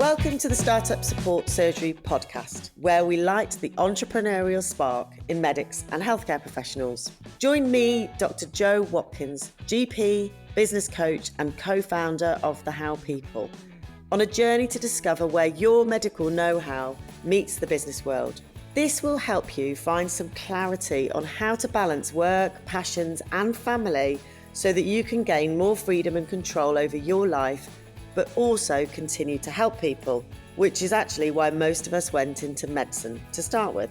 Welcome to the Startup Support Surgery podcast, where we light the entrepreneurial spark in medics and healthcare professionals. Join me, Dr. Jo Watkins, GP, business coach and co-founder of The How People, on a journey to discover where your medical know-how meets the business world. This will help you find some clarity on how to balance work, passions and family so that you can gain more freedom and control over your life, but also continue to help people, which is actually why most of us went into medicine to start with.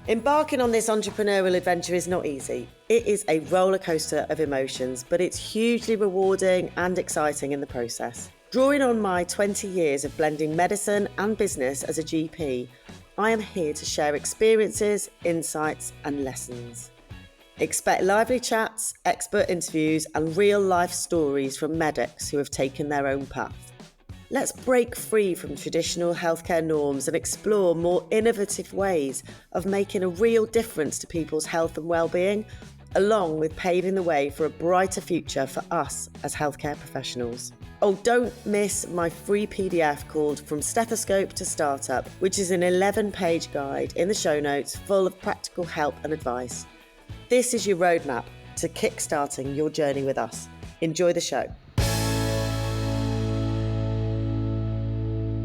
Embarking on this entrepreneurial adventure is not easy. It is a roller coaster of emotions, but it's hugely rewarding and exciting in the process. Drawing on my 20 years of blending medicine and business as a GP, I am here to share experiences, insights and lessons. Expect lively chats, expert interviews and real-life stories from medics who have taken their own path. Let's break free from traditional healthcare norms and explore more innovative ways of making a real difference to people's health and well-being, along with paving the way for a brighter future for us as healthcare professionals. Oh, don't miss my free PDF called From Stethoscope to Startup, which is an 11-page guide in the show notes full of practical help and advice. This is your roadmap to kickstarting your journey with us. Enjoy the show.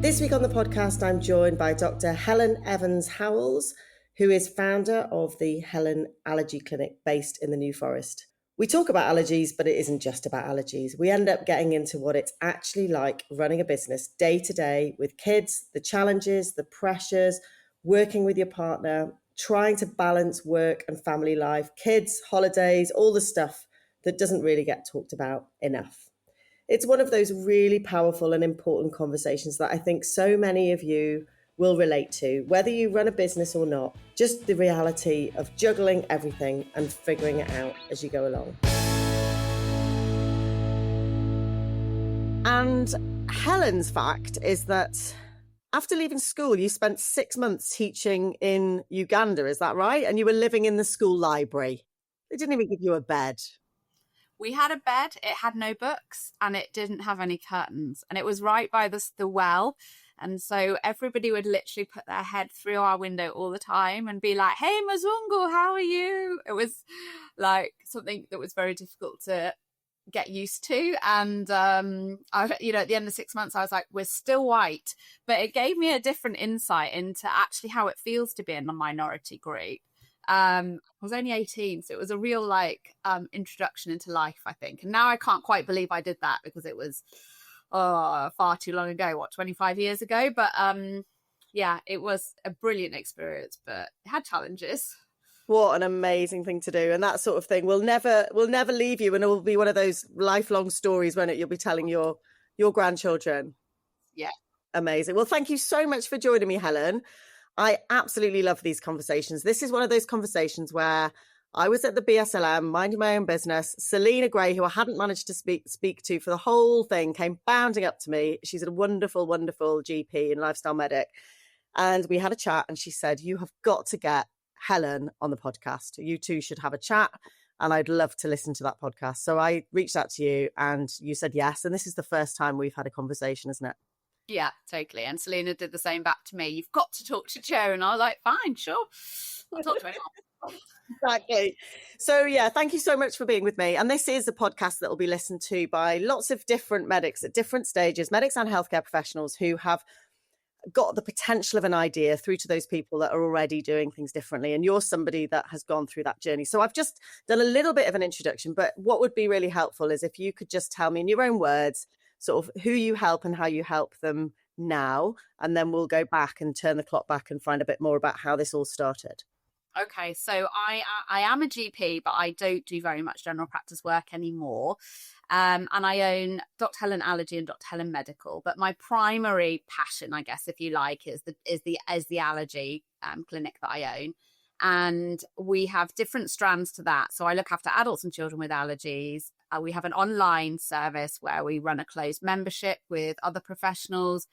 This week on the podcast, I'm joined by Dr. Helen Evans Howells, who is founder of the Helen Allergy Clinic based in the New Forest. We talk about allergies, but it isn't just about allergies. We end up getting into what it's actually like running a business day to day with kids, the challenges, the pressures, working with your partner, trying to balance work and family life, kids, holidays, all the stuff that doesn't really get talked about enough. It's one of those really powerful and important conversations that I think so many of you will relate to, whether you run a business or not, just the reality of juggling everything and figuring it out as you go along. And Helen's fact is that after leaving school, you spent 6 months teaching in Uganda, is that right? And you were living in the school library. They didn't even give you a bed. We had a bed, it had no books, and it didn't have any curtains. And it was right by the well. And so everybody would literally put their head through our window all the time and be like, "Hey, Mazungu, how are you?" It was like something that was very difficult to get used to. And at the end of 6 months I was like, we're still white, but it gave me a different insight into actually how it feels to be in a minority group. I was only 18, so it was a real introduction into life, I think. And now I can't quite believe I did that because it was far too long ago, 25 years ago. But it was a brilliant experience, but it had challenges. What an amazing thing to do. And that sort of thing will never leave you. And it will be one of those lifelong stories, won't it? You'll be telling your grandchildren. Yeah. Amazing. Well, thank you so much for joining me, Helen. I absolutely love these conversations. This is one of those conversations where I was at the BSLM, minding my own business. Selena Gray, who I hadn't managed to speak to for the whole thing, came bounding up to me. She's a wonderful, wonderful GP and lifestyle medic. And we had a chat and she said, "You have got to get Helen on the podcast. You two should have a chat and I'd love to listen to that podcast." So I reached out to you and you said yes. And this is the first time we've had a conversation, isn't it? Yeah, totally. And Selena did the same back to me. "You've got to talk to Jo." And I was like, fine, sure. I'll talk to anyone. Exactly. So yeah, thank you so much for being with me. And this is a podcast that will be listened to by lots of different medics at different stages, medics and healthcare professionals who have got the potential of an idea through to those people that are already doing things differently. And you're somebody that has gone through that journey. So I've just done a little bit of an introduction, but what would be really helpful is if you could just tell me in your own words, sort of who you help and how you help them now. And then we'll go back and turn the clock back and find a bit more about how this all started. Okay, so I am a GP, but I don't do very much general practice work anymore. And I own Dr. Helen Allergy and Dr. Helen Medical. But my primary passion, I guess, if you like, is the allergy clinic that I own. And we have different strands to that. So I look after adults and children with allergies. We have an online service where we run a closed membership with other professionals.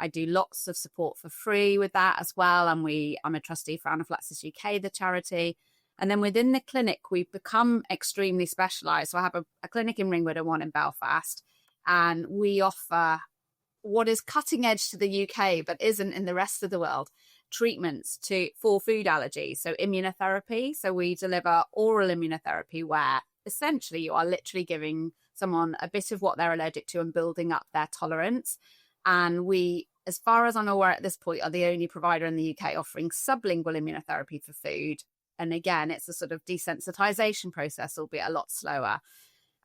I do lots of support for free with that as well. And I'm a trustee for Anaphylaxis UK, the charity. And then within the clinic, we've become extremely specialised. So I have a clinic in Ringwood and one in Belfast. And we offer what is cutting edge to the UK but isn't in the rest of the world, treatments for food allergies, so immunotherapy. So we deliver oral immunotherapy where essentially you are literally giving someone a bit of what they're allergic to and building up their tolerance. And we, as far as I'm aware at this point, are the only provider in the UK offering sublingual immunotherapy for food. And again, it's a sort of desensitization process, albeit a lot slower.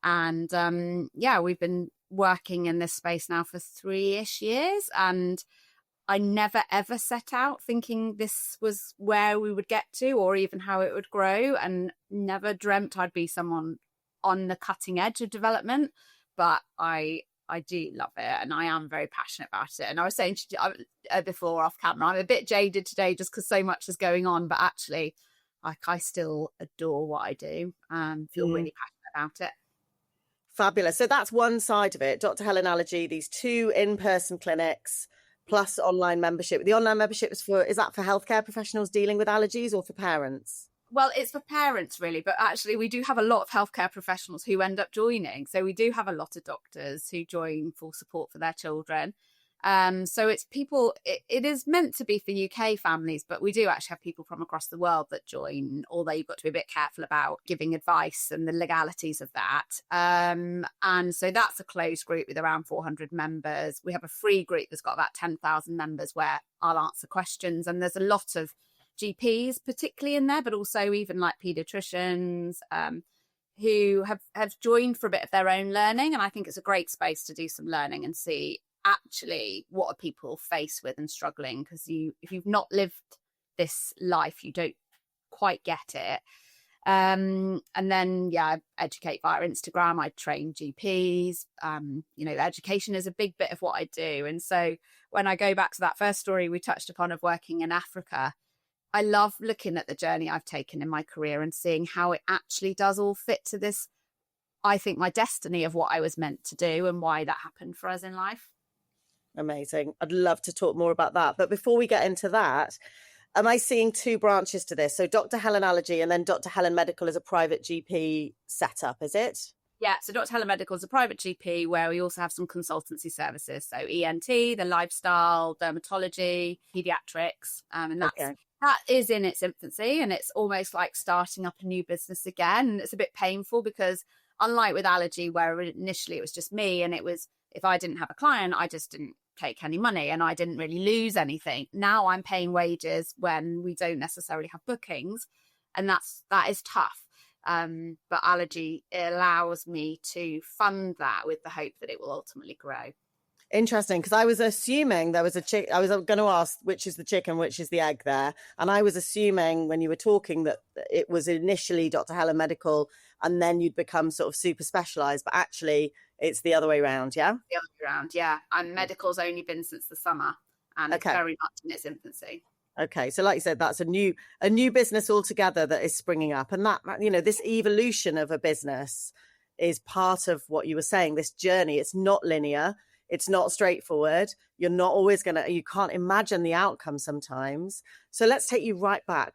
And we've been working in this space now for 3-ish years. And I never, ever set out thinking this was where we would get to or even how it would grow, and never dreamt I'd be someone on the cutting edge of development. But I do love it, and I am very passionate about it. And I was saying to you before off camera, I'm a bit jaded today just because so much is going on, but actually I still adore what I do and feel really passionate about it. Fabulous. So that's one side of it. Dr. Helen Allergy, these 2 in-person clinics plus online membership. The online membership is that for healthcare professionals dealing with allergies or for parents? Well, it's for parents really, but actually we do have a lot of healthcare professionals who end up joining. So we do have a lot of doctors who join for support for their children. So it's people, it is meant to be for UK families, but we do actually have people from across the world that join, although you've got to be a bit careful about giving advice and the legalities of that. And so that's a closed group with around 400 members. We have a free group that's got about 10,000 members where I'll answer questions. And there's a lot of GPs particularly in there, but also even like paediatricians who have joined for a bit of their own learning. And I think it's a great space to do some learning and see actually what are people faced with and struggling, because if you've not lived this life you don't quite get it. And then I educate via Instagram. I train GPs. Education is a big bit of what I do. And so when I go back to that first story we touched upon of working in Africa, I love looking at the journey I've taken in my career and seeing how it actually does all fit to this, I think, my destiny of what I was meant to do and why that happened for us in life. Amazing. I'd love to talk more about that. But before we get into that, am I seeing 2 branches to this? So Dr. Helen Allergy and then Dr. Helen Medical is a private GP setup, is it? Yeah, so Dr. Helen Medical is a private GP where we also have some consultancy services. So ENT, the lifestyle, dermatology, pediatrics. And that is in its infancy, and it's almost like starting up a new business again. And it's a bit painful because unlike with allergy, where initially it was just me, and it was, if I didn't have a client, I just didn't take any money and I didn't really lose anything. Now I'm paying wages when we don't necessarily have bookings, and that is tough. But allergy, it allows me to fund that with the hope that it will ultimately grow. Interesting, because I was assuming there was I was going to ask which is the chicken, which is the egg there. And I was assuming when you were talking that it was initially Dr. Helen Medical and then you'd become sort of super specialised. But actually, it's the other way around, yeah? The other way around, yeah. And medical's only been since the summer, and it's very much in its infancy. Okay, so like you said, that's a new business altogether that is springing up. And that, this evolution of a business is part of what you were saying, this journey. It's not linear. It's not straightforward. You're not always you can't imagine the outcome sometimes. So let's take you right back,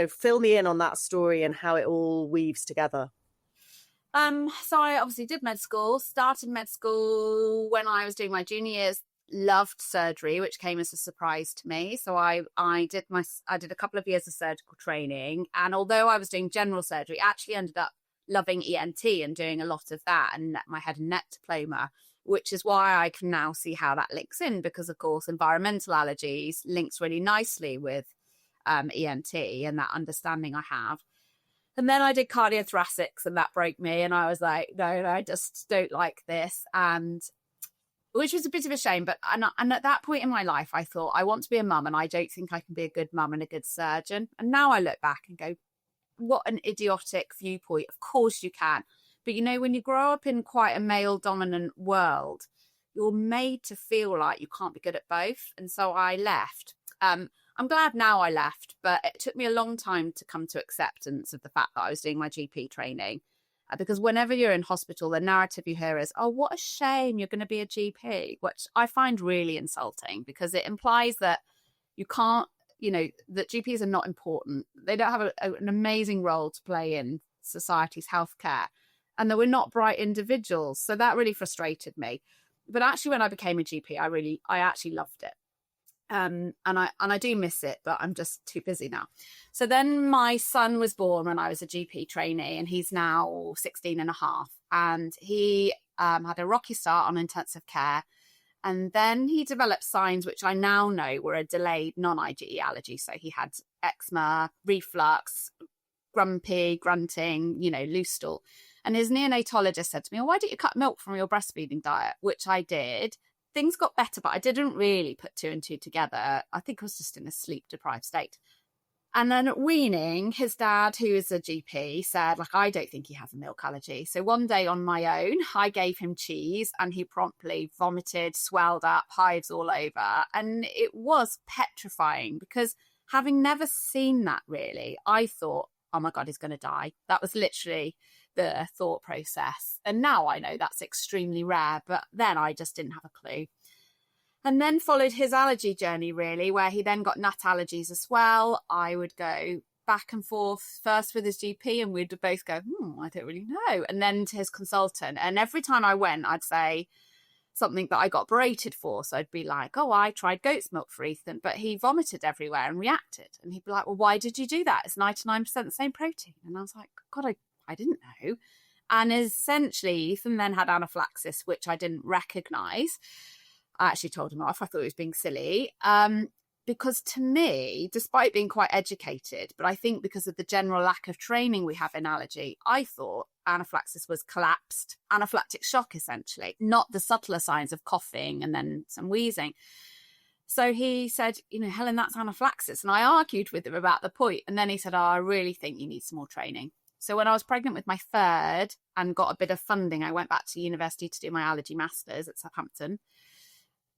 fill me in on that story and how it all weaves together. So I obviously did started med school when I was doing my junior years, loved surgery, which came as a surprise to me. So I did a couple of years of surgical training. And although I was doing general surgery, I actually ended up loving ENT and doing a lot of that, and my head and neck diploma, which is why I can now see how that links in, because of course environmental allergies links really nicely with ENT and that understanding I have. And then I did cardiothoracics and that broke me, and I was like, no, I just don't like this, and which was a bit of a shame. But and at that point in my life, I thought, I want to be a mum, and I don't think I can be a good mum and a good surgeon. And now I look back and go, what an idiotic viewpoint. Of course you can. But when you grow up in quite a male dominant world, you're made to feel like you can't be good at both. And so I left. I'm glad now I left, but it took me a long time to come to acceptance of the fact that I was doing my GP training. Because whenever you're in hospital, the narrative you hear is, oh, what a shame you're going to be a GP, which I find really insulting, because it implies that you can't, that GPs are not important. They don't have an amazing role to play in society's healthcare, and that we're not bright individuals. So that really frustrated me. But actually, when I became a GP, I actually loved it. And I do miss it, but I'm just too busy now. So then my son was born when I was a GP trainee, and he's now 16 and a half. And he had a rocky start on intensive care. And then he developed signs which I now know were a delayed non-IgE allergy. So he had eczema, reflux, grumpy, grunting, loose stool. And his neonatologist said to me, why don't you cut milk from your breastfeeding diet? Which I did. Things got better, but I didn't really put 2 and 2 together. I think I was just in a sleep-deprived state. And then at weaning, his dad, who is a GP, said, I don't think he has a milk allergy. So one day on my own, I gave him cheese and he promptly vomited, swelled up, hives all over. And it was petrifying because having never seen that really, I thought, oh my God, he's going to die. That was literally the thought process. And now I know that's extremely rare, but then I just didn't have a clue. And then followed his allergy journey, really, where he then got nut allergies as well. I would go back and forth, first with his GP, and we'd both go, I don't really know. And then to his consultant. And every time I went, I'd say something that I got berated for. So I'd be like, I tried goat's milk for Ethan, but he vomited everywhere and reacted. And he'd be like, well, why did you do that? It's 99% the same protein. And I was like, God, I didn't know. And essentially, Ethan then had anaphylaxis, which I didn't recognise. I actually told him off. I thought he was being silly. Because to me, despite being quite educated, but I think because of the general lack of training we have in allergy, I thought anaphylaxis was collapsed anaphylactic shock, essentially, not the subtler signs of coughing and then some wheezing. So he said, Helen, that's anaphylaxis. And I argued with him about the point. And then he said, I really think you need some more training. So when I was pregnant with my third and got a bit of funding, I went back to university to do my allergy masters at Southampton.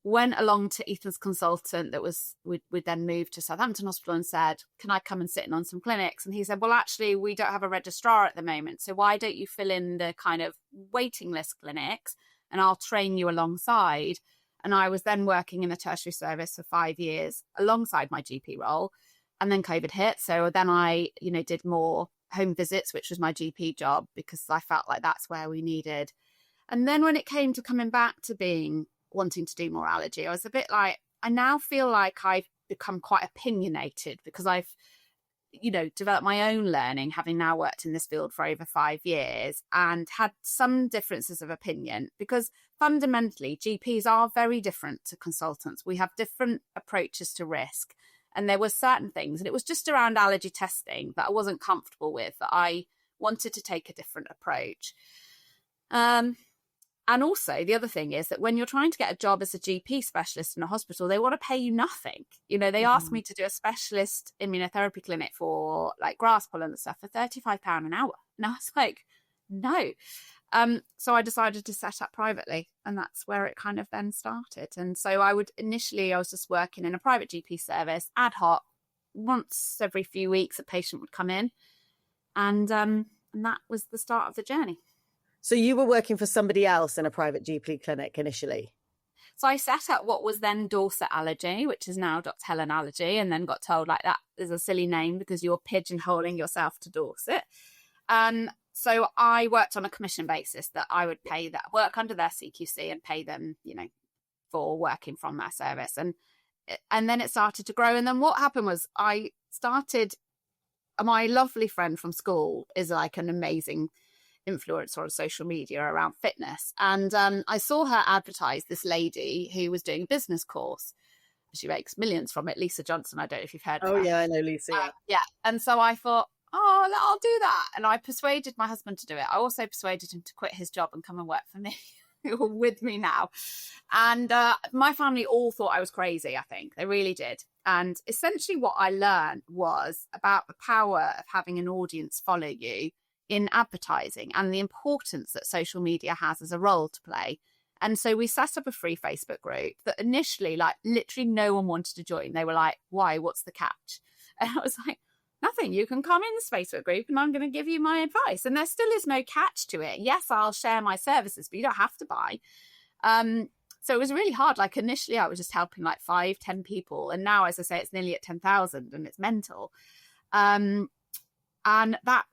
Went along to Ethan's consultant that we'd then moved to Southampton Hospital and said, can I come and sit in on some clinics? And he said, well, actually, we don't have a registrar at the moment. So why don't you fill in the kind of waiting list clinics and I'll train you alongside. And I was then working in the tertiary service for 5 years alongside my GP role. And then COVID hit. So then I, did more home visits, which was my GP job, because I felt like that's where we needed. And then when it came to coming back to wanting to do more allergy, I was a bit like, I now feel like I've become quite opinionated because I've, developed my own learning, having now worked in this field for over 5 years and had some differences of opinion, because fundamentally GPs are very different to consultants. We have different approaches to risk. And there were certain things, and it was just around allergy testing that I wasn't comfortable with, that I wanted to take a different approach. And also the other thing is that when you're trying to get a job as a GP specialist in a hospital, they want to pay you nothing. They asked me to do a specialist immunotherapy clinic for like grass pollen and stuff for £35 an hour. And I was like, no. So I decided to set up privately, and that's where it kind of then started. And so I was just working in a private GP service, ad hoc, once every few weeks a patient would come in. And that was the start of the journey. So you were working for somebody else in a private GP clinic initially? So I set up what was then Dorset Allergy, which is now Dr. Helen Allergy, and then got told like that is a silly name because you're pigeonholing yourself to Dorset. So I worked on a commission basis that I would pay that work under their CQC and pay them, for working from their service. And then it started to grow. And then what happened was my lovely friend from school is like an amazing influencer on social media around fitness, and I saw her advertise this lady who was doing a business course. She makes millions from it, Lisa Johnson. I don't know if you've heard of her. Yeah, I know Lisa. Yeah. And so I thought, I'll do that, and I persuaded my husband to do it. I also persuaded him to quit his job and come and work for me with me now. And my family all thought I was crazy. I think they really did. And essentially what I learned was about the power of having an audience follow you in advertising and the importance that social media has as a role to play. And so we set up a free Facebook group that initially, like, literally no one wanted to join. They were like, why? What's the catch? And I was like, nothing. You can come in this Facebook group and I'm going to give you my advice. And there still is no catch to it. Yes, I'll share my services, but you don't have to buy. So it was really hard. Like initially I was just helping like 5-10 people. And now, as I say, it's nearly at 10,000 and it's mental. And that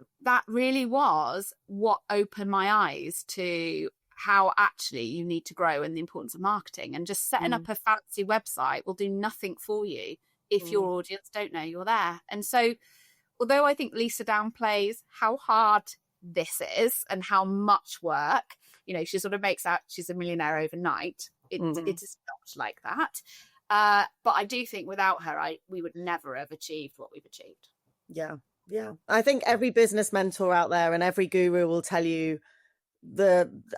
really was what opened my eyes to how actually you need to grow and the importance of marketing, and just setting up a fancy website will do nothing for you if your audience don't know you're there. And so although I think Lisa downplays how hard this is and how much work, you know, she sort of makes out she's a millionaire overnight. It is not like that. But I do think without her, we would never have achieved what we've achieved. Yeah. I think every business mentor out there and every guru will tell you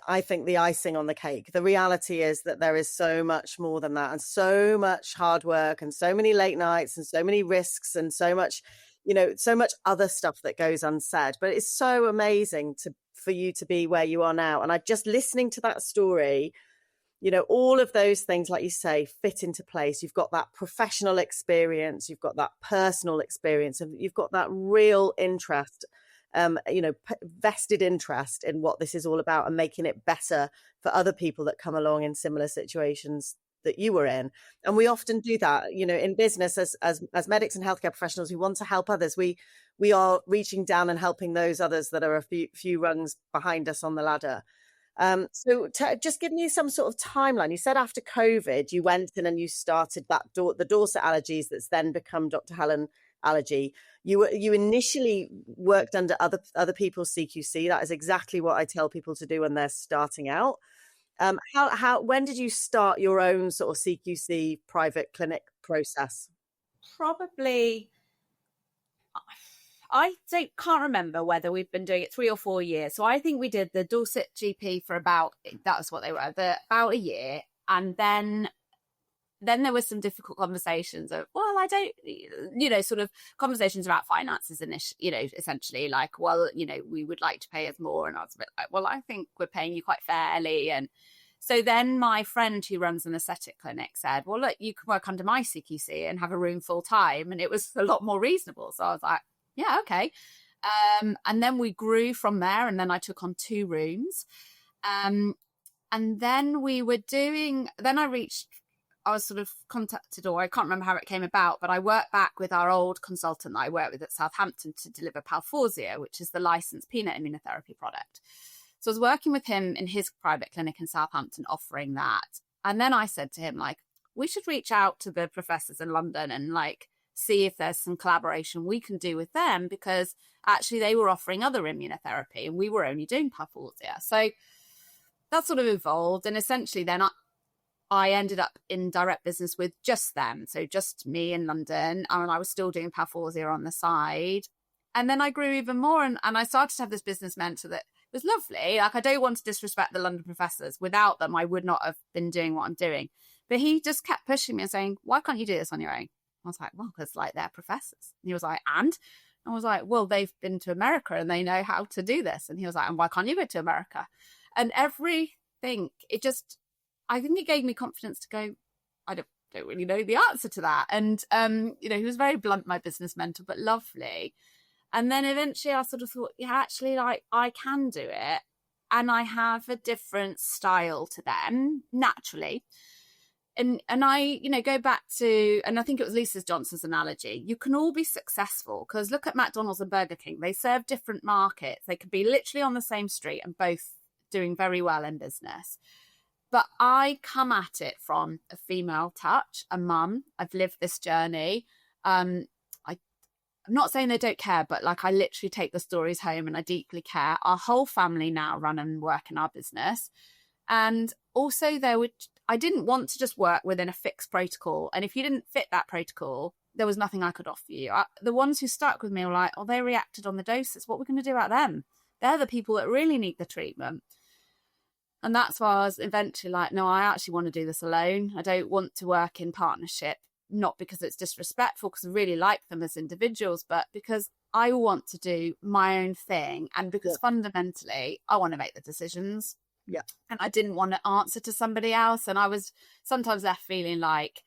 I think the icing on the cake. The reality is that there is so much more than that, and so much hard work and so many late nights and so many risks and so much, you know, so much other stuff that goes unsaid. But it's so amazing for you to be where you are now. And I just listening to that story, you know, all of those things, like you say, fit into place. You've got that professional experience, you've got that personal experience, and you've got that real interest, you know, vested interest in what this is all about and making it better for other people that come along in similar situations that you were in. And we often do that, you know, in business as medics and healthcare professionals who want to help others. We are reaching down and helping those others that are a few rungs behind us on the ladder. So just give me some sort of timeline. You said after COVID, you went in and you started the Dorset Allergies that's then become Dr. Helen Allergy. You initially worked under other people's CQC. That is exactly what I tell people to do when they're starting out. When did you start your own sort of CQC private clinic process? Probably, can't remember whether we've been doing it 3 or 4 years. So I think we did the Dorset GP for about a year. And then there was some difficult conversations of, well, I don't, you know, sort of conversations about finances and, you know, essentially like, well, you know, we would like to pay us more. And I was a bit like, well, I think we're paying you quite fairly. And so then my friend who runs an aesthetic clinic said, well, look, you can work under my CQC and have a room full time. And it was a lot more reasonable. So I was like, yeah, okay. And then we grew from there. And then I took on 2 rooms. And then I was sort of contacted, or I can't remember how it came about, but I worked back with our old consultant that I worked with at Southampton to deliver Palforzia, which is the licensed peanut immunotherapy product. So I was working with him in his private clinic in Southampton offering that. And then I said to him, like, we should reach out to the professors in London and like see if there's some collaboration we can do with them, because actually they were offering other immunotherapy and we were only doing Palforzia. So that sort of evolved. And essentially then I ended up in direct business with just them. So just me in London. And I was still doing Palforzia on the side. And then I grew even more. And I started to have this business mentor that was lovely. Like, I don't want to disrespect the London professors. Without them, I would not have been doing what I'm doing. But he just kept pushing me and saying, why can't you do this on your own? I was like, well, because like they're professors. And he was like, and I was like, well, they've been to America and they know how to do this. And he was like, and why can't you go to America? And everything, I think it gave me confidence to go, I don't really know the answer to that. And, you know, he was very blunt, my business mentor, but lovely. And then eventually I sort of thought, yeah, actually, like, I can do it. And I have a different style to them, naturally. And I, you know, go back to, and I think it was Lisa Johnson's analogy, you can all be successful, because look at McDonald's and Burger King. They serve different markets. They could be literally on the same street and both doing very well in business. But I come at it from a female touch, a mum. I've lived this journey. I'm not saying they don't care, but like, I literally take the stories home and I deeply care. Our whole family now run and work in our business. And also I didn't want to just work within a fixed protocol. And if you didn't fit that protocol, there was nothing I could offer you. The ones who stuck with me were like, oh, they reacted on the doses. What are we going to do about them? They're the people that really need the treatment. And that's why I was eventually like, no, I actually want to do this alone. I don't want to work in partnership, not because it's disrespectful, because I really like them as individuals, but because I want to do my own thing. And because fundamentally, I want to make the decisions. Yeah. And I didn't want to answer to somebody else. And I was sometimes left feeling like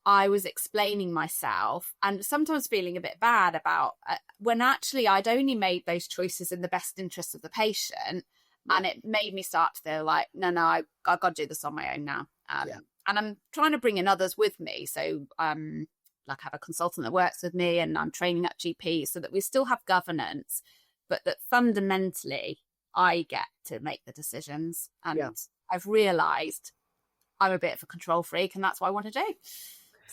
I was explaining myself, and sometimes feeling a bit bad about when actually I'd only made those choices in the best interest of the patient. And it made me start to feel like, no, I got to do this on my own now. And I'm trying to bring in others with me. So like I have a consultant that works with me, and I'm training up GPs so that we still have governance, but that fundamentally I get to make the decisions. And Yeah. I've realised I'm a bit of a control freak, and that's what I want to do.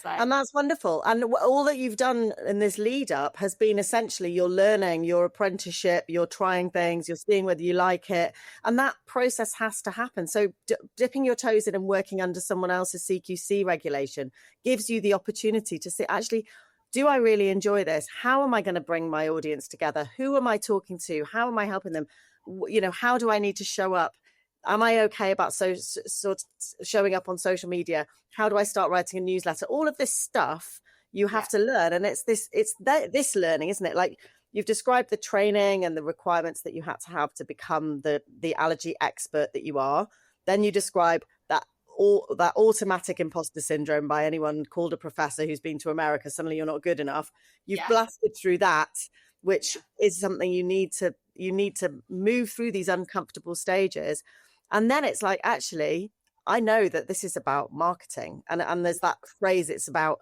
So. And that's wonderful. And all that you've done in this lead up has been essentially you're learning, your apprenticeship, you're trying things, you're seeing whether you like it. And that process has to happen. So dipping your toes in and working under someone else's CQC regulation gives you the opportunity to say, actually, do I really enjoy this? How am I going to bring my audience together? Who am I talking to? How am I helping them? How do I need to show up? Am I okay about showing up on social media? How do I start writing a newsletter? All of this stuff you have to learn. And it's this learning, isn't it? Like you've described the training and the requirements that you had to have to become the allergy expert that you are. Then you describe that automatic imposter syndrome by anyone called a professor who's been to America. Suddenly you're not good enough. You've blasted through that, which is something you need to move through these uncomfortable stages. And then it's like, actually, I know that this is about marketing. And there's that phrase, it's about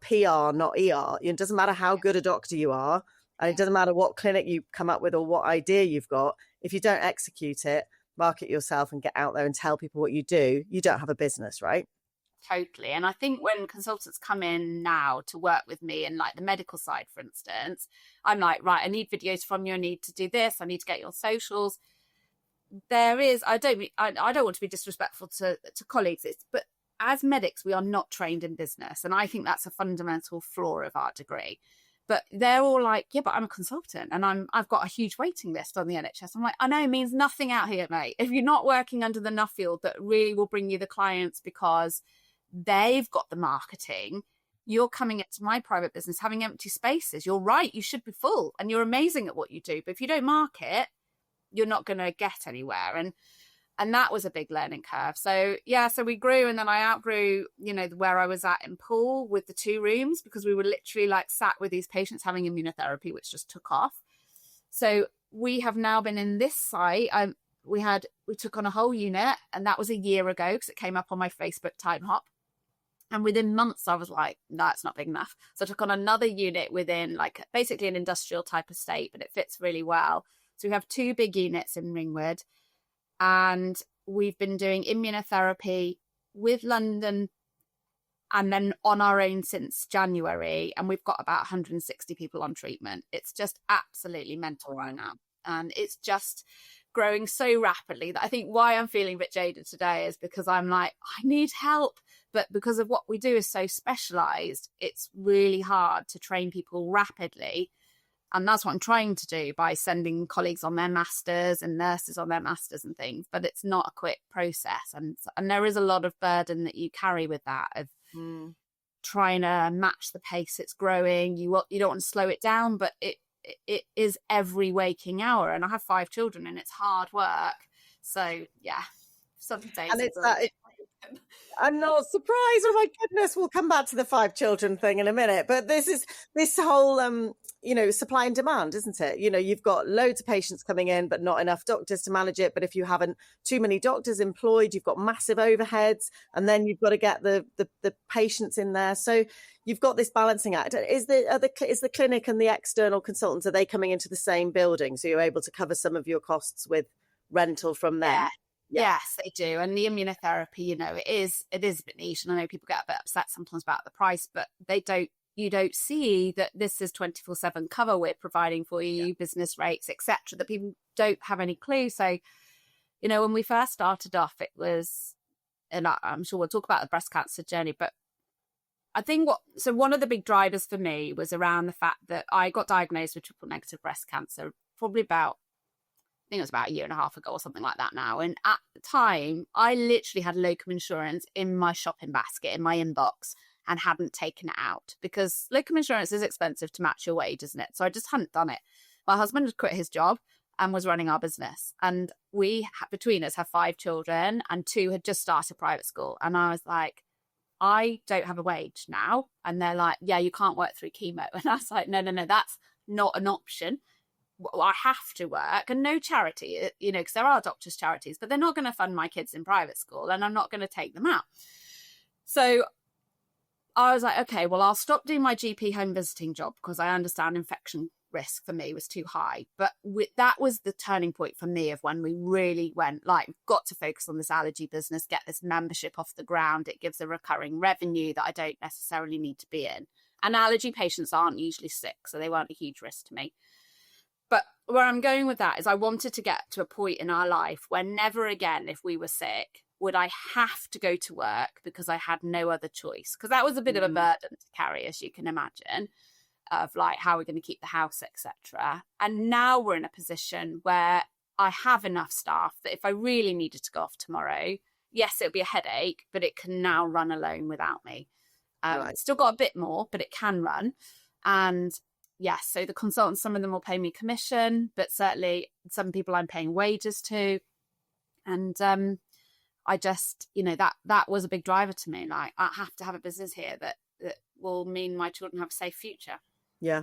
PR, not ER. It doesn't matter how good a doctor you are, and it doesn't matter what clinic you come up with or what idea you've got. If you don't execute it, market yourself and get out there and tell people what you do, you don't have a business, right? Totally. And I think when consultants come in now to work with me and like the medical side, for instance, I'm like, right, I need videos from you. I need to do this. I need to get your socials. I don't want to be disrespectful to colleagues, but as medics, we are not trained in business. And I think that's a fundamental flaw of our degree. But they're all like, yeah, but I'm a consultant and I've got a huge waiting list on the NHS. I'm like, I know, it means nothing out here, mate. If you're not working under the Nuffield that really will bring you the clients because they've got the marketing, you're coming into my private business having empty spaces. You're right, you should be full and you're amazing at what you do. But if you don't market, you're not going to get anywhere. And that was a big learning curve. So we grew, and then I outgrew, where I was at in Poole with the 2 rooms, because we were literally like sat with these patients having immunotherapy, which just took off. So we have now been in this site. We took on a whole unit, and that was a year ago because it came up on my Facebook time hop. And within months, I was like, no, it's not big enough. So I took on another unit within like basically an industrial type estate, but it fits really well. So we have 2 big units in Ringwood, and we've been doing immunotherapy with London and then on our own since January. And we've got about 160 people on treatment. It's just absolutely mental right now. And it's just growing so rapidly that I think why I'm feeling a bit jaded today is because I'm like, I need help. But because of what we do is so specialized, it's really hard to train people rapidly. And that's what I'm trying to do by sending colleagues on their masters and nurses on their masters and things. But it's not a quick process. And there is a lot of burden that you carry with that of trying to match the pace it's growing. You don't want to slow it down, but it is every waking hour. And I have 5 children and it's hard work. So, yeah, some days. And it's that. I'm not surprised. Oh my goodness, we'll come back to the 5 children thing in a minute. But this whole, supply and demand, isn't it? You've got loads of patients coming in, but not enough doctors to manage it. But if you haven't too many doctors employed, you've got massive overheads, and then you've got to get the patients in there. So you've got this balancing act. Is the clinic and the external consultants, are they coming into the same building? So you're able to cover some of your costs with rental from there? Yeah. Yes, they do. And the immunotherapy, it is a bit niche. And I know people get a bit upset sometimes about the price, but you don't see that this is 24/7 cover we're providing for you, business rates, etc., that people don't have any clue. So, when we first started off, it was, and I'm sure we'll talk about the breast cancer journey, but I think one of the big drivers for me was around the fact that I got diagnosed with triple negative breast cancer probably about, I think it was about a year and a half ago or something like that now. And at the time, I literally had locum insurance in my shopping basket, in my inbox, and hadn't taken it out because locum insurance is expensive to match your wage, isn't it? So I just hadn't done it. My husband had quit his job and was running our business. And we, between us, have 5 children, and 2 had just started private school. And I was like, I don't have a wage now. And they're like, yeah, you can't work through chemo. And I was like, no, that's not an option. I have to work, and no charity, because there are doctors' charities, but they're not going to fund my kids in private school, and I'm not going to take them out. So I was like, okay, well, I'll stop doing my GP home visiting job because I understand infection risk for me was too high. But that was the turning point for me of when we really went, like, we've got to focus on this allergy business, get this membership off the ground. It gives a recurring revenue that I don't necessarily need to be in. And allergy patients aren't usually sick, so they weren't a huge risk to me. But where I'm going with that is I wanted to get to a point in our life where never again, if we were sick, would I have to go to work because I had no other choice. Because that was a bit of a burden to carry, as you can imagine, of like, how we're going to keep the house, etc. And now we're in a position where I have enough staff that if I really needed to go off tomorrow, yes, it'll be a headache, but it can now run alone without me. It's still got a bit more, but it can run. And yes, so the consultants, some of them will pay me commission, but certainly some people I'm paying wages to. And I just, that was a big driver to me. Like, I have to have a business here that will mean my children have a safe future. Yeah.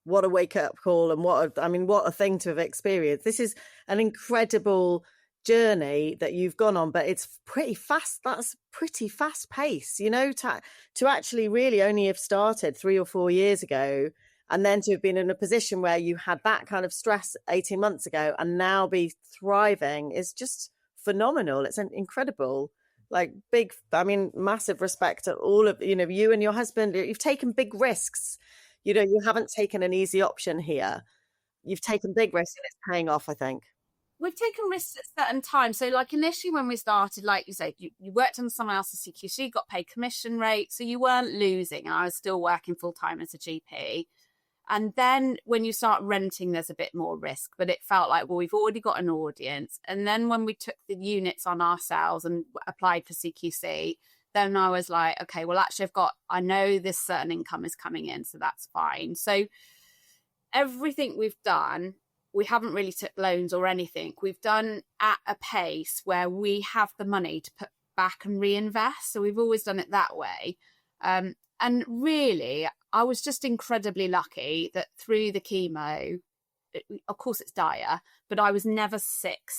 What a wake up call, and what a thing to have experienced. This is an incredible journey that you've gone on, but it's pretty fast. That's pretty fast pace, to actually really only have started 3 or 4 years ago, and then to have been in a position where you had that kind of stress 18 months ago and now be thriving is just phenomenal. It's incredible. Like, massive respect to all of, you and your husband. You've taken big risks. You haven't taken an easy option here. You've taken big risks and it's paying off, I think. We've taken risks at certain times. So like initially when we started, like you said, you worked on someone else's CQC, got paid commission rate. So you weren't losing. I was still working full time as a GP. And then when you start renting, there's a bit more risk, but it felt like, well, we've already got an audience. And then when we took the units on ourselves and applied for CQC, then I was like, okay, well, actually I know this certain income is coming in, so that's fine. So everything we've done, we haven't really took loans or anything. We've done at a pace where we have the money to put back and reinvest. So we've always done it that way. And really, I was just incredibly lucky that through the chemo, of course it's dire, but I was never sick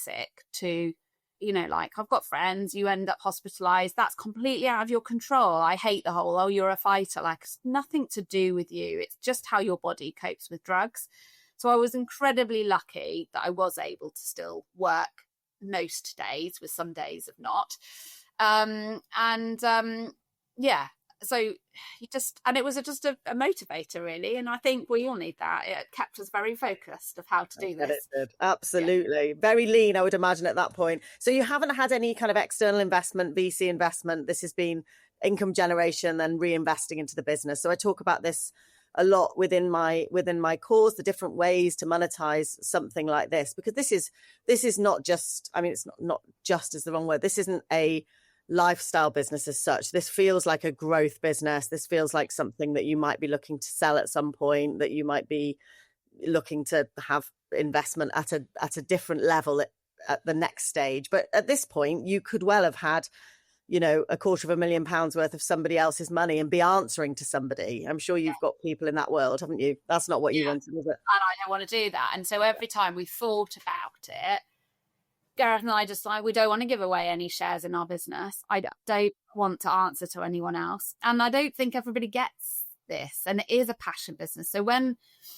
to, like, I've got friends, you end up hospitalized. That's completely out of your control. I hate the whole, oh, you're a fighter. Like, it's nothing to do with you. It's just how your body copes with drugs. So I was incredibly lucky that I was able to still work most days, with some days of not. Yeah. So and it was just a motivator, really. And I think we all need that. It kept us very focused of how to do this. It did. Absolutely. Yeah. Very lean, I would imagine, at that point. So you haven't had any kind of external investment, VC investment. This has been income generation and reinvesting into the business. So I talk about this a lot within my course, the different ways to monetize something like this, because this is not just, it's not just is the wrong word. This isn't a lifestyle business as such. This feels like a growth business. This feels like something that you might be looking to sell at some point, that you might be looking to have investment at a different level at the next stage. But at this point, you could well have had, £250,000 worth of somebody else's money and be answering to somebody. I'm sure you've got people in that world, haven't you? That's not what you wanted, was it? And I don't want to do that. And so every time we thought about it, Gareth and I just like, we don't want to give away any shares in our business. I don't want to answer to anyone else. And I don't think everybody gets this. And it is a passion business. So when,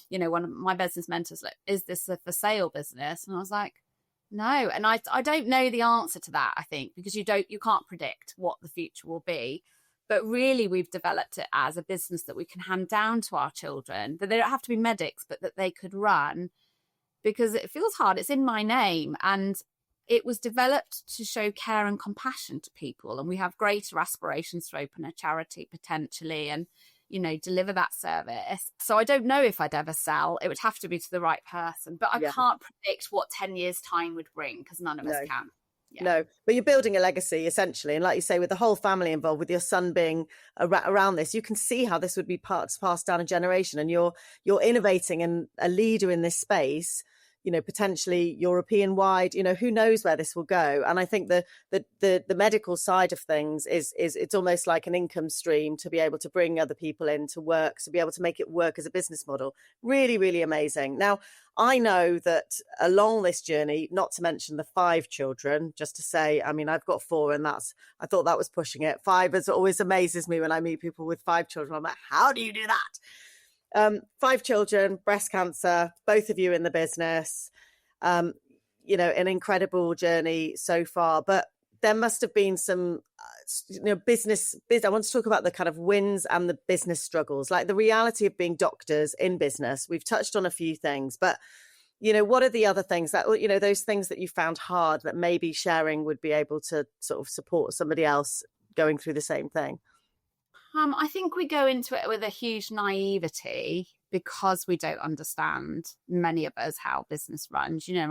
one of my business mentors, like, is this a for sale business? And I was like, no. And I don't know the answer to that, I think, because you can't predict what the future will be. But really, we've developed it as a business that we can hand down to our children, that they don't have to be medics, but that they could run, because it feels hard. It's in my name. And it was developed to show care and compassion to people. And we have greater aspirations to open a charity potentially and, deliver that service. So I don't know if I'd ever sell. It would have to be to the right person. But I can't predict what 10 years' time would bring, because none of us can. Yeah. No, but you're building a legacy, essentially. And like you say, with the whole family involved, with your son being around this, you can see how this would be passed down a generation. And you're innovating and a leader in this space, potentially European wide, who knows where this will go. And I think the medical side of things is it's almost like an income stream to be able to bring other people in to work, to be able to make it work as a business model. Really, really amazing. Now, I know that along this journey, not to mention the 5 children, just to say, I've got 4, and I thought that was pushing it. 5 always amazes me when I meet people with 5 children. I'm like, how do you do that? 5 children, breast cancer, both of you in the business, you know, an incredible journey so far, but there must have been some, you know, business. I want to talk about the kind of wins and the business struggles, like the reality of being doctors in business. We've touched on a few things, but, you know, what are the other things that, you know, those things that you found hard that maybe sharing would be able to sort of support somebody else going through the same thing? I think we go into it with a huge naivety because we don't understand, many of us, how business runs. You know,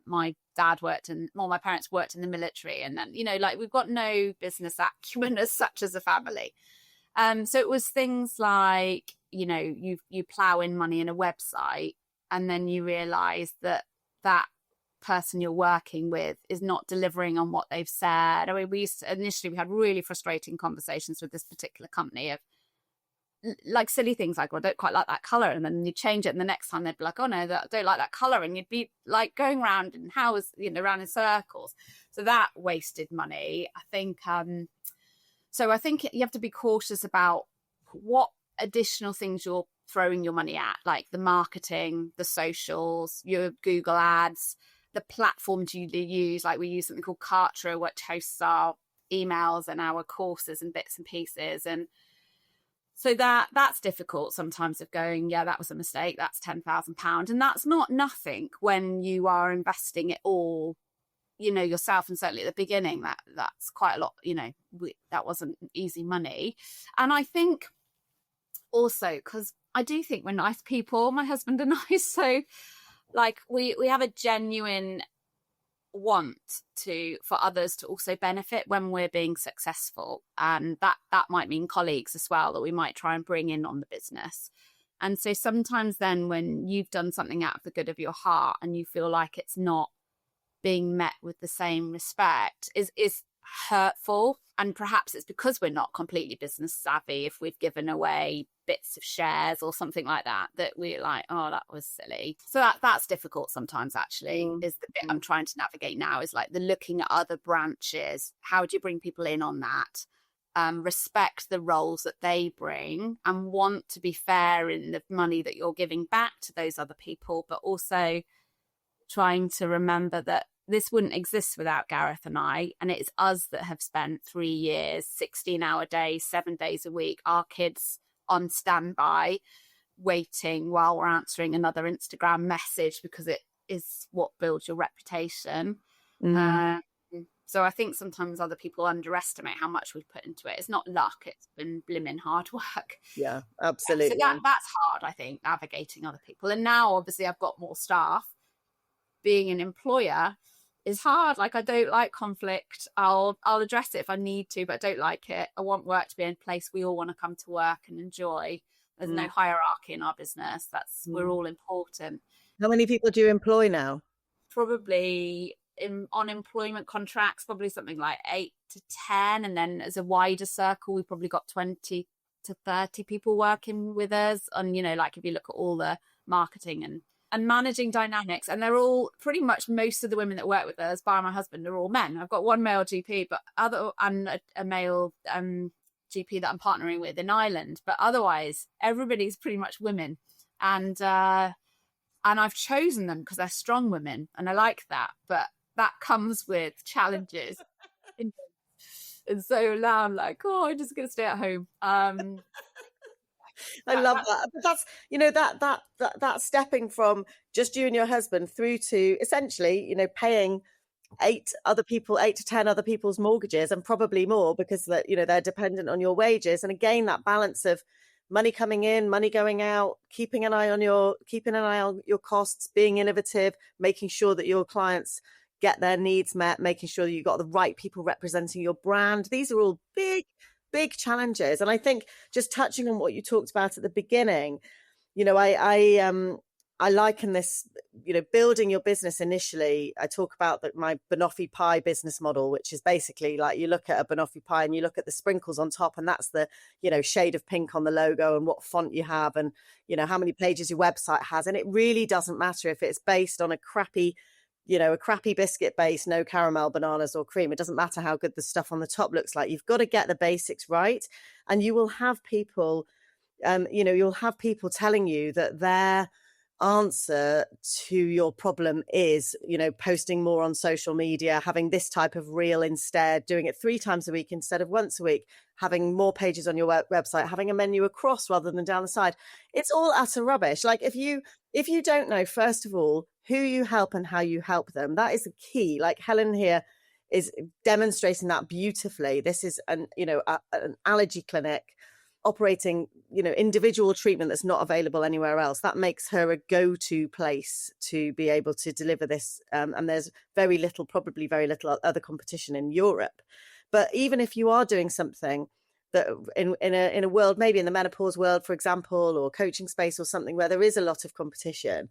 my dad worked in, well, my parents worked in the military, and then, you know, like, we've got no business acumen as such as a family. So it was things like, you know, you plow in money in a website, and then you realize that person you're working with is not delivering on what they've said. I mean, we had really frustrating conversations with this particular company of like silly things like, well, I don't quite like that color, and then you change it, and the next time they'd be like, oh no, I don't like that color, and you'd be like going around in around in circles. So that wasted money, I think. So I think you have to be cautious about what additional things you're throwing your money at, like the marketing, the socials, your Google ads, the platforms you use. Like, we use something called Kartra, which hosts our emails and our courses and bits and pieces. And so that's difficult sometimes, of going, yeah, that was a mistake, that's £10,000. And that's not nothing when you are investing it all, you know, yourself. And certainly at the beginning, that's quite a lot, you know, that wasn't easy money. And I think also, because I do think we're nice people, my husband and I, so like we have a genuine want for others to also benefit when we're being successful, and that might mean colleagues as well that we might try and bring in on the business. And so sometimes then, when you've done something out of the good of your heart and you feel like it's not being met with the same respect, is hurtful. And perhaps it's because we're not completely business savvy, if we've given away bits of shares or something like that we're like, oh, that was silly. So that's difficult sometimes, actually. Is the bit I'm trying to navigate now, is like the looking at other branches. How do you bring people in on that? Respect the roles that they bring, and want to be fair in the money that you're giving back to those other people, but also trying to remember that this wouldn't exist without Gareth and I, and it's us that have spent 3 years, 16-hour days, 7 days a week, our kids on standby, waiting while we're answering another Instagram message, because it is what builds your reputation. So I think sometimes other people underestimate how much we've put into it. It's not luck, it's been blimmin' hard work. Yeah, absolutely. So that's hard, I think, navigating other people. And now obviously I've got more staff. Being an employer is hard. Like, I don't like conflict. I'll address it if I need to, but I don't like it. I want work to be in a place we all want to come to work and enjoy. There's no hierarchy in our business. We're all important. How many people do you employ now? Probably on employment contracts, probably something like 8 to 10. And then as a wider circle, we've probably got 20 to 30 people working with us. And, you know, like, if you look at all the marketing and managing dynamics, and they're all pretty much, most of the women that work with us, bar my husband, are all men. I've got one male GP, but a male GP that I'm partnering with in Ireland, but otherwise everybody's pretty much women. And I've chosen them because they're strong women, and I like that, but that comes with challenges. And so now I'm like, oh, I'm just gonna stay at home. I love that. But that's, you know, that stepping from just you and your husband through to essentially, you know, paying 8 to 10 other people's mortgages, and probably more, because that, you know, they're dependent on your wages. And again, that balance of money coming in, money going out, keeping an eye on your costs, being innovative, making sure that your clients get their needs met, making sure that you've got the right people representing your brand. These are all big challenges. And I think, just touching on what you talked about at the beginning, you know, I liken this, you know, building your business initially. I talk about my banoffee pie business model, which is basically like, you look at a banoffee pie and you look at the sprinkles on top, and that's the, you know, shade of pink on the logo and what font you have, and, you know, how many pages your website has. And it really doesn't matter if it's based on a crappy biscuit base, no caramel, bananas or cream. It doesn't matter how good the stuff on the top looks like. You've got to get the basics right, and you will have people You'll have people telling you that their answer to your problem is, posting more on social media, having this type of reel instead, doing it 3 times a week instead of once a week, having more pages on your website, having a menu across rather than down the side. It's all utter rubbish. Like if you don't know, first of all, who you help and how you help them, that is the key. Like Helen here is demonstrating that beautifully. This is an allergy clinic operating, individual treatment that's not available anywhere else. That makes her a go-to place to be able to deliver this. And there's probably very little other competition in Europe. But even if you are doing something that in a world, maybe in the menopause world, for example, or coaching space or something where there is a lot of competition,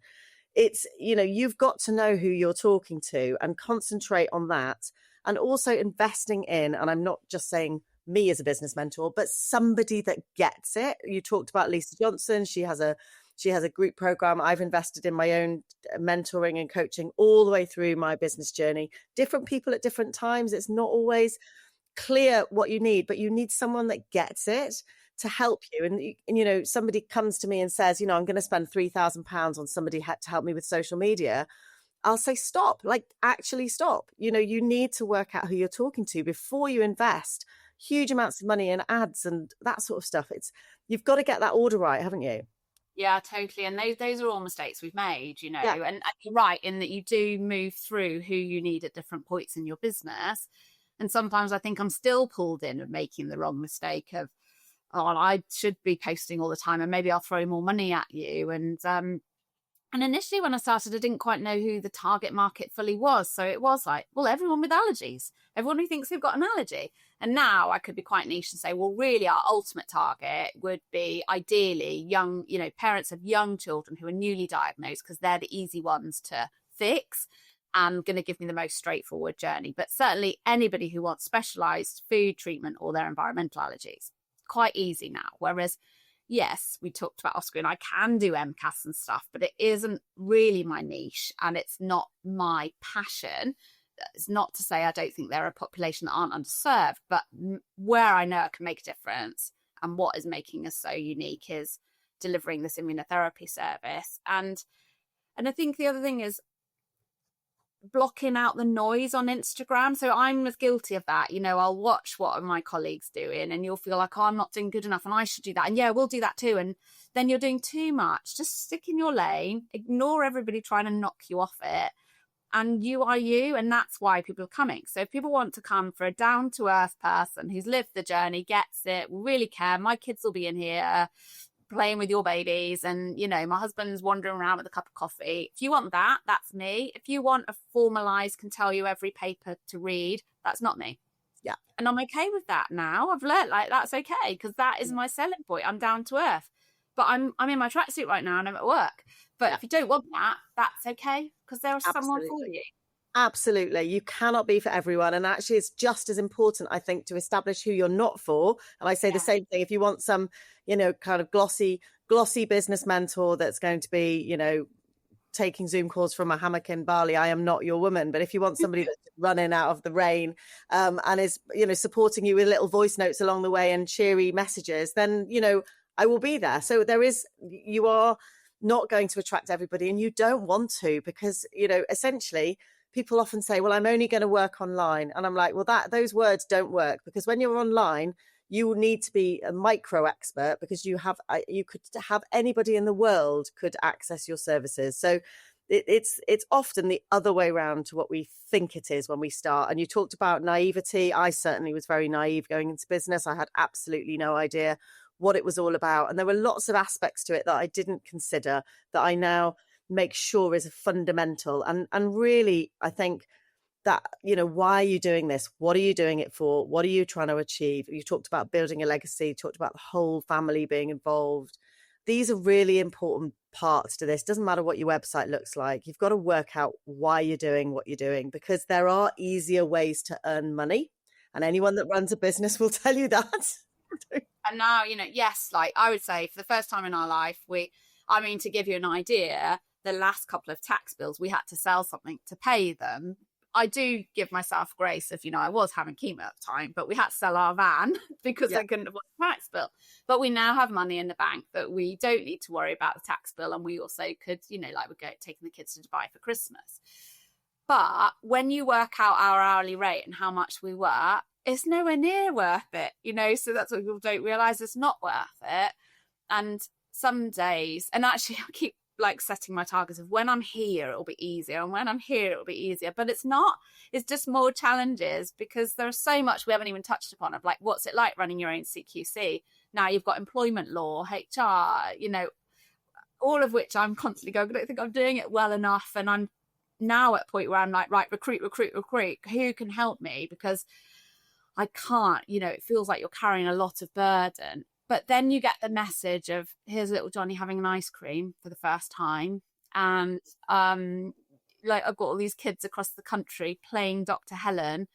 it's, you've got to know who you're talking to and concentrate on that. And also investing in, and I'm not just saying me as a business mentor, but somebody that gets it. You talked about Lisa Johnson. She has a group program. I've invested in my own mentoring and coaching all the way through my business journey. Different people at different times. It's not always clear what you need, but you need someone that gets it to help you. And somebody comes to me and says, I'm going to spend £3,000 on somebody to help me with social media. I'll say, stop, actually stop. You need to work out who you're talking to before you invest huge amounts of money in ads and that sort of stuff. You've got to get that order right, haven't you? Yeah, totally. And those are all mistakes we've made, Yeah. And you're right in that you do move through who you need at different points in your business. And sometimes I think I'm still pulled in of making the wrong mistake of, I should be posting all the time and maybe I'll throw more money at you. And initially when I started, I didn't quite know who the target market fully was. So it was like, well, everyone with allergies, everyone who thinks they've got an allergy. And now I could be quite niche and say, well, really our ultimate target would be ideally young, parents of young children who are newly diagnosed, because they're the easy ones to fix and going to give me the most straightforward journey. But certainly anybody who wants specialized food treatment or their environmental allergies, quite easy now. Whereas yes, we talked about Oscar and I can do MCAS and stuff, but it isn't really my niche and it's not my passion. It's not to say I don't think there are a population that aren't underserved, but where I know I can make a difference and what is making us so unique is delivering this immunotherapy service. And I think the other thing is blocking out the noise on Instagram. So I'm as guilty of that. I'll watch what are my colleagues doing and you'll feel like, I'm not doing good enough and I should do that. And yeah, we'll do that too. And then you're doing too much. Just stick in your lane, ignore everybody trying to knock you off it. And you are you. And that's why people are coming. So if people want to come for a down to earth person who's lived the journey, gets it, will really care, my kids will be in here playing with your babies and my husband's wandering around with a cup of coffee. If you want that, that's me. If you want a formalized, can tell you every paper to read, that's not me. Yeah. And I'm okay with that now. I've learned that's okay, because that is my selling point. I'm down to earth. But I'm in my tracksuit right now and I'm at work. But if you don't want that, that's okay, because there is someone for you. Absolutely. You cannot be for everyone. And actually, it's just as important, I think, to establish who you're not for. And I say the same thing. If you want some, kind of glossy business mentor that's going to be, taking Zoom calls from a hammock in Bali, I am not your woman. But if you want somebody that's running out of the rain and is, supporting you with little voice notes along the way and cheery messages, then, I will be there. So you are not going to attract everybody, and you don't want to, because, essentially, people often say, well, I'm only going to work online. And I'm like, well, those words don't work, because when you're online, you need to be a micro expert, because you could have anybody in the world could access your services. So it's often the other way around to what we think it is when we start. And you talked about naivety. I certainly was very naive going into business. I had absolutely no idea what it was all about. And there were lots of aspects to it that I didn't consider that I now make sure is fundamental. And really, I think that, why are you doing this? What are you doing it for? What are you trying to achieve? You talked about building a legacy, you talked about the whole family being involved. These are really important parts to this. Doesn't matter what your website looks like. You've got to work out why you're doing what you're doing, because there are easier ways to earn money. And anyone that runs a business will tell you that. And now, yes, I would say for the first time in our life, to give you an idea, the last couple of tax bills, we had to sell something to pay them. I do give myself grace if, I was having chemo at the time, but we had to sell our van because I couldn't afford the tax bill. But we now have money in the bank that we don't need to worry about the tax bill. And we also could, like we're taking the kids to Dubai for Christmas. But when you work out our hourly rate and how much we work, it's nowhere near worth it, so that's what people don't realize. It's not worth it. And some days, and actually I keep setting my targets of when I'm here, it'll be easier. And when I'm here, it'll be easier. But it's not. It's just more challenges because there's so much we haven't even touched upon of what's it like running your own CQC? Now you've got employment law, HR, all of which I'm constantly going, I don't think I'm doing it well enough. And I'm now at a point where I'm right, recruit. Who can help me? Because I can't, it feels like you're carrying a lot of burden. But then you get the message of here's little Johnny having an ice cream for the first time. And I've got all these kids across the country playing Dr. Helen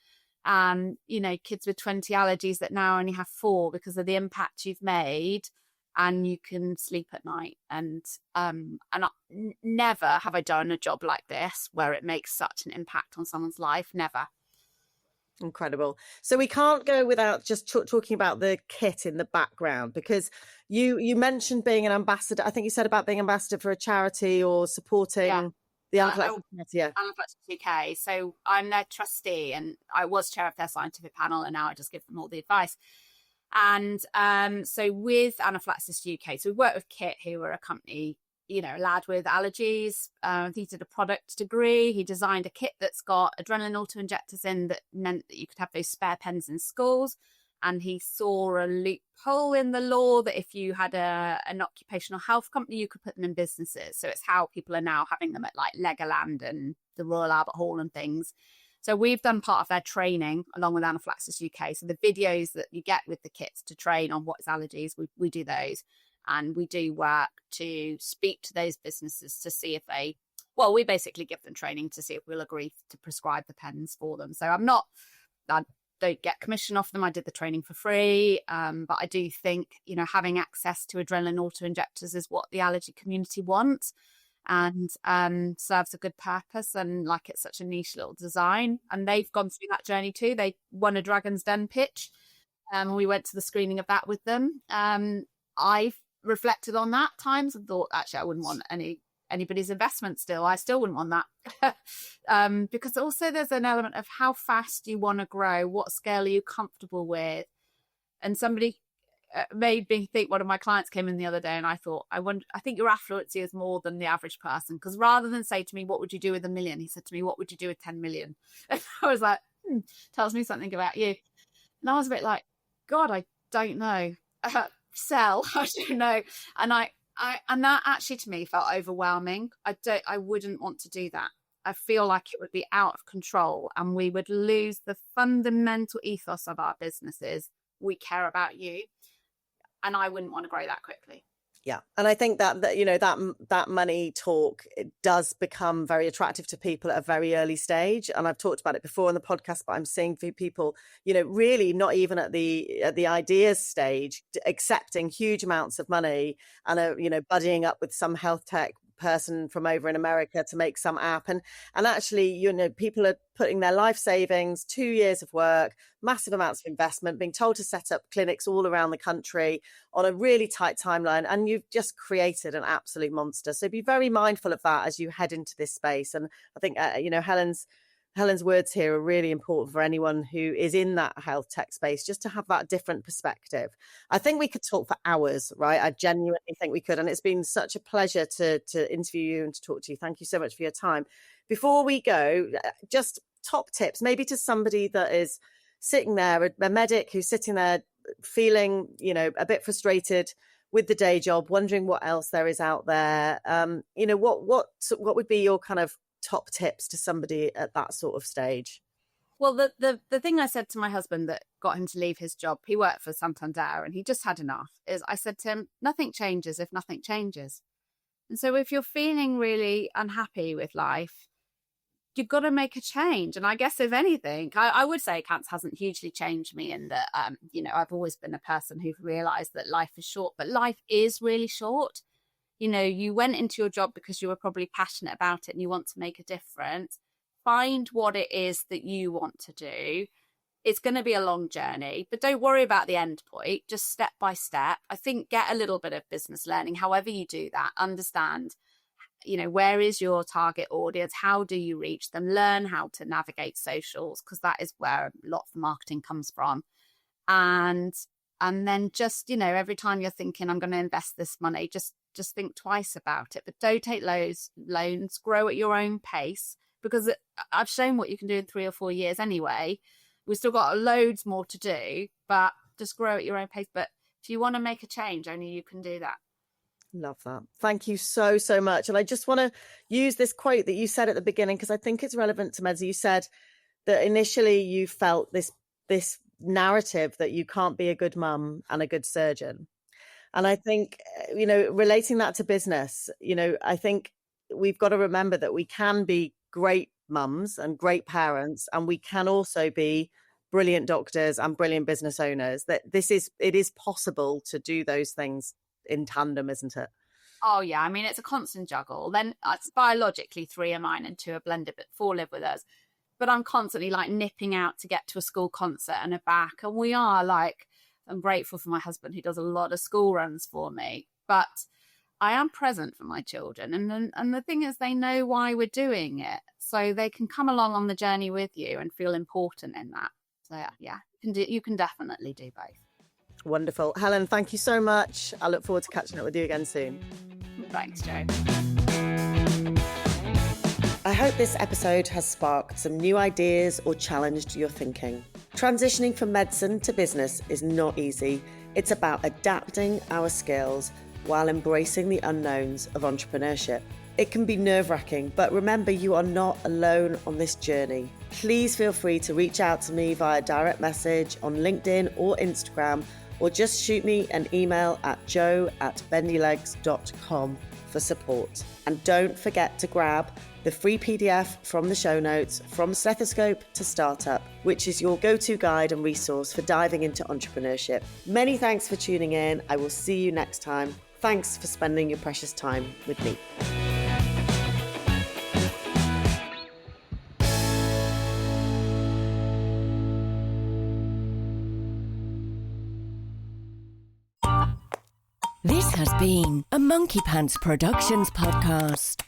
and, kids with 20 allergies that now only have 4 because of the impact you've made, and you can sleep at night. And never have I done a job like this where it makes such an impact on someone's life. Never. Incredible. So we can't go without just talking about the kit in the background, because you mentioned being an ambassador. I think you said about being ambassador for a charity or supporting the Anaphylaxis. Anaphylaxis UK. So I'm their trustee and I was chair of their scientific panel, and now I just give them all the advice. And so with Anaphylaxis UK, so we worked with Kit, who were a company, a lad with allergies. He did a product degree. He designed a kit that's got adrenaline auto-injectors in that meant that you could have those spare pens in schools. And he saw a loophole in the law that if you had an occupational health company, you could put them in businesses. So it's how people are now having them at Legoland and the Royal Albert Hall and things. So we've done part of their training along with Anaphylaxis UK. So the videos that you get with the kits to train on what is allergies, we do those. And we do work to speak to those businesses to see if we basically give them training to see if we'll agree to prescribe the pens for them. So I don't get commission off them. I did the training for free. But I do think, having access to adrenaline auto-injectors is what the allergy community wants, and serves a good purpose. And it's such a niche little design. And they've gone through that journey too. They won a Dragon's Den pitch. We went to the screening of that with them. I've reflected on that times and thought, actually, I wouldn't want anybody's investment still. I still wouldn't want that. Because also there's an element of how fast you want to grow, what scale are you comfortable with. And somebody made me think, one of my clients came in the other day and I thought, I think your affluency is more than the average person. Because rather than say to me, what would you do with 1 million? He said to me, what would you do with 10 million? And I was like, tells me something about you. And I was a bit like, God, I don't know. Sell, I don't know. And and that actually to me felt overwhelming. I wouldn't want to do that. I feel like it would be out of control and we would lose the fundamental ethos of our businesses. We care about you, and I wouldn't want to grow that quickly. Yeah. And I think that money talk, it does become very attractive to people at a very early stage. And I've talked about it before in the podcast, but I'm seeing people, really not even at the ideas stage, accepting huge amounts of money and, buddying up with some health tech person from over in America to make some app. And actually, people are putting their life savings, 2 years of work, massive amounts of investment, being told to set up clinics all around the country on a really tight timeline. And you've just created an absolute monster. So be very mindful of that as you head into this space. And I think, Helen's words here are really important for anyone who is in that health tech space, just to have that different perspective. I think we could talk for hours, right? I genuinely think we could. And it's been such a pleasure to interview you and to talk to you. Thank you so much for your time. Before we go, just top tips, maybe to somebody that is sitting there, a medic who's sitting there feeling, a bit frustrated with the day job, wondering what else there is out there. What would be your kind of top tips to somebody at that sort of stage? Well, the thing I said to my husband that got him to leave his job, he worked for Santander and he just had enough, is I said to him, nothing changes if nothing changes. And so if you're feeling really unhappy with life, you've got to make a change. And I guess if anything, I would say cancer hasn't hugely changed me in that, I've always been a person who's realised that life is short, but life is really short. You went into your job because you were probably passionate about it and you want to make a difference. find what it is that you want to do. It's going to be a long journey, but don't worry about the end point. Just step by step. I think get a little bit of business learning, however you do that. Understand, where is your target audience? How do you reach them? Learn how to navigate socials, because that is where a lot of the marketing comes from. And then just, every time you're thinking, I'm going to invest this money, just think twice about it. But don't take loans, grow at your own pace, because I've shown what you can do in 3 or 4 years anyway. We've still got loads more to do, but just grow at your own pace. But if you want to make a change, only you can do that. Love that. Thank you so, so much. And I just want to use this quote that you said at the beginning, because I think it's relevant to Medzi. You said that initially you felt this narrative that you can't be a good mum and a good surgeon. And I think, relating that to business, I think we've got to remember that we can be great mums and great parents, and we can also be brilliant doctors and brilliant business owners. That it is possible to do those things in tandem, isn't it? Oh yeah, I mean, it's a constant juggle. Then it's biologically 3 are mine and 2 are blended, but 4 live with us. But I'm constantly nipping out to get to a school concert and back, and we are I'm grateful for my husband who does a lot of school runs for me, but I am present for my children, and the thing is, they know why we're doing it, so they can come along on the journey with you and feel important in that. So yeah, you can definitely do both. Wonderful. Helen, thank you so much. I look forward to catching up with you again soon. Thanks, Jo. I hope this episode has sparked some new ideas or challenged your thinking. Transitioning from medicine to business is not easy. It's about adapting our skills while embracing the unknowns of entrepreneurship. It can be nerve-wracking, but remember, you are not alone on this journey. Please feel free to reach out to me via direct message on LinkedIn or Instagram, or just shoot me an email at jo@bendylegs.com for support. And don't forget to grab the free PDF from the show notes, From Stethoscope to Startup, which is your go-to guide and resource for diving into entrepreneurship. Many thanks for tuning in. I will see you next time. Thanks for spending your precious time with me. This has been a Monkey Pants Productions podcast.